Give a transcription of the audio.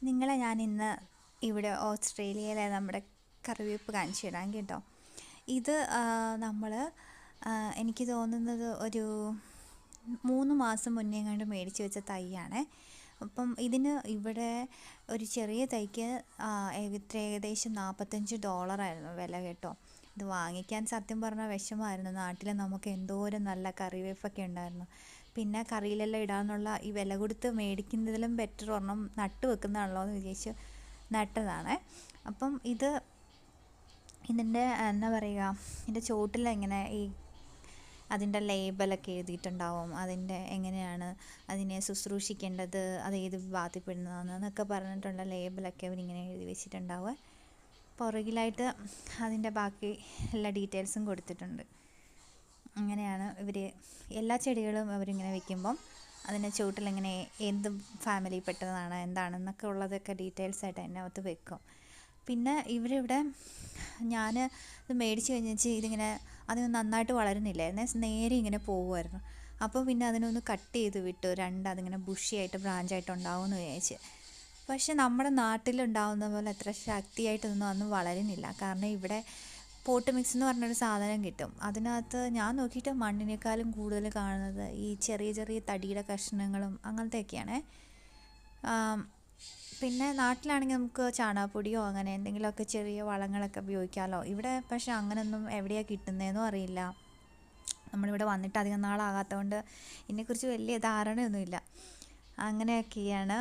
നിങ്ങളെ ഞാൻ ഇന്ന് ഇവിടെ ഓസ്ട്രേലിയയിലെ നമ്മുടെ കറിവേപ്പ് കാണിച്ചു തരാം കേട്ടോ. ഇത് നമ്മൾ എനിക്ക് തോന്നുന്നത് ഒരു 3 മാസം മുന്നേ എങ്ങാണ്ട് മേടിച്ച് വെച്ച തൈയാണേ. അപ്പം ഇതിന് ഇവിടെ ഒരു ചെറിയ തൈക്ക് ഏകദേശം $45 വില കേട്ടോ. ഇത് വാങ്ങിക്കാൻ സത്യം പറഞ്ഞാൽ വിഷമമായിരുന്നു. നാട്ടിൽ നമുക്ക് എന്തോരം നല്ല കറിവേപ്പൊക്കെ ഉണ്ടായിരുന്നു. പിന്നെ കറിയിലെല്ലാം ഇടാനുള്ള ഈ വില കൊടുത്ത് മേടിക്കുന്നതിലും ബെറ്റർ ഒരെണ്ണം നട്ട് വെക്കുന്നതാണല്ലോ എന്ന് വിചാരിച്ച് നട്ടതാണ്. അപ്പം ഇതിൻ്റെ എന്താ പറയുക, ഇതിൻ്റെ ചോട്ടിലിങ്ങനെ അതിൻ്റെ ലേബലൊക്കെ എഴുതിയിട്ടുണ്ടാവും. അതിൻ്റെ എങ്ങനെയാണ് അതിനെ ശുശ്രൂഷിക്കേണ്ടത്, അത് ഏത് വിഭാഗത്തിൽപ്പെടുന്നതാണെന്നൊക്കെ പറഞ്ഞിട്ടുള്ള ലേബലൊക്കെ അവരിങ്ങനെ എഴുതി വെച്ചിട്ടുണ്ടാവുക. പുറകിലായിട്ട് അതിൻ്റെ ബാക്കി എല്ലാ ഡീറ്റെയിൽസും കൊടുത്തിട്ടുണ്ട്. അങ്ങനെയാണ് എല്ലാ ചെടികളും അവരിങ്ങനെ വെക്കുമ്പം അതിൻ്റെ ചുവട്ടിലിങ്ങനെ എന്ത് ഫാമിലിയിൽപ്പെട്ടതാണ് എന്താണെന്നൊക്കെ ഉള്ളതൊക്കെ ഡീറ്റെയിൽസായിട്ട് അതിനകത്ത് വെക്കും. പിന്നെ ഇവരിവിടെ ഞാൻ ഇത് മേടിച്ച് കഴിഞ്ഞാൽ ഇതിങ്ങനെ അതിന് നന്നായിട്ട് വളരുന്നില്ലായിരുന്നേ, നേരെ ഇങ്ങനെ പോകുമായിരുന്നു. അപ്പോൾ പിന്നെ അതിനൊന്ന് കട്ട് ചെയ്ത് വിട്ടു, അതിങ്ങനെ ബുഷിയായിട്ട് ബ്രാഞ്ചായിട്ട് ഉണ്ടാവുമെന്ന് വിചാരിച്ച്. പക്ഷെ നമ്മുടെ നാട്ടിലുണ്ടാവുന്ന പോലെ അത്ര ശക്തിയായിട്ടൊന്നും അന്ന് വളരുന്നില്ല. കാരണം ഇവിടെ പോട്ട് മിക്സ് എന്ന് പറഞ്ഞൊരു സാധനം കിട്ടും. അതിനകത്ത് ഞാൻ നോക്കിയിട്ട് മണ്ണിനേക്കാളും കൂടുതൽ കാണുന്നത് ഈ ചെറിയ ചെറിയ തടിയുടെ കഷ്ണങ്ങളും അങ്ങനത്തെയൊക്കെയാണേ. പിന്നെ നാട്ടിലാണെങ്കിൽ നമുക്ക് ചാണകപ്പൊടിയോ അങ്ങനെ എന്തെങ്കിലുമൊക്കെ ചെറിയ വളങ്ങളൊക്കെ ഉപയോഗിക്കാമല്ലോ. ഇവിടെ പക്ഷെ അങ്ങനെയൊന്നും എവിടെയാണ് കിട്ടുന്നതെന്നും അറിയില്ല. നമ്മളിവിടെ വന്നിട്ട് അധികം നാളാകാത്തതുകൊണ്ട് ഇതിനെക്കുറിച്ച് വലിയ ധാരണയൊന്നുമില്ല. അങ്ങനെയൊക്കെയാണ്.